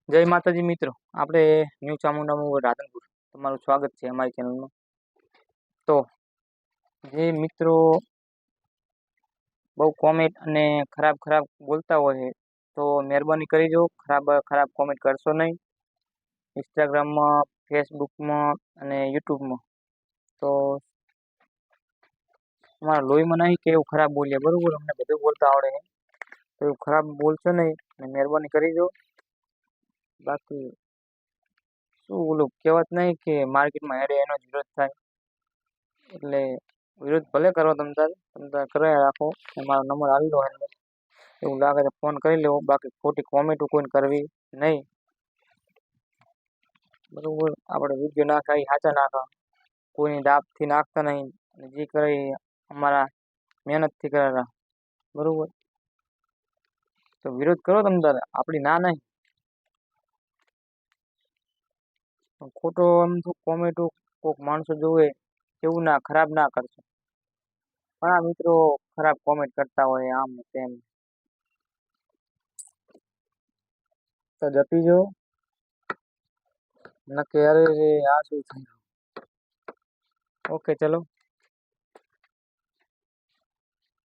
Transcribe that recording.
જય માતાજી મિત્રો, આપણે ન્યૂ ચામુંડામાં રાધનપુર તમારું સ્વાગત છે અમારી ચેનલમાં. તો જે મિત્રો બહુ કોમેન્ટ અને ખરાબ ખરાબ બોલતા હોય છે તો મહેરબાની કરી જો ખરાબ ખરાબ કોમેન્ટ કરશો નહીં. ઇન્સ્ટાગ્રામમાં, ફેસબુકમાં અને યુટ્યુબમાં તો તમારા લોહીમાં નહીં કે એવું ખરાબ બોલીએ, બરોબર? અમને બધું બોલતા આવડે છે તો એવું ખરાબ બોલશો નહીં અને મહેરબાની કરી જો. બાકી શું ઓલું કહેવત નહીં કે માર્કેટમાં હેડે એનો જ વિરોધ થાય, એટલે વિરોધ ભલે કરો તમ તાર કરે રાખો. મારો નંબર આવી લો અંદર, એવું લાગે તો ફોન કરી લેવો. બાકી ખોટી કોમેન્ટો કોઈને કરવી નહીં, બરોબર? આપણે વિડીયો નાખા એ સાચા નાખા, કોઈની દાબથી નાખતા નહીં. અને જે કરે એ અમારા મહેનતથી કરેલા, બરોબર? તો વિરોધ કરો તારે, આપણી ના નહીં. ખોટો આમ તો કોમેન્ટો કોઈક માણસો જોવે એવું ના ખરાબ ના કરશો. ઘણા મિત્રો ખરાબ કોમેન્ટ કરતા હોય આમ ને તેમ, તો જપી જો નકે અરે રે આ શું થયું. ઓકે, ચલો.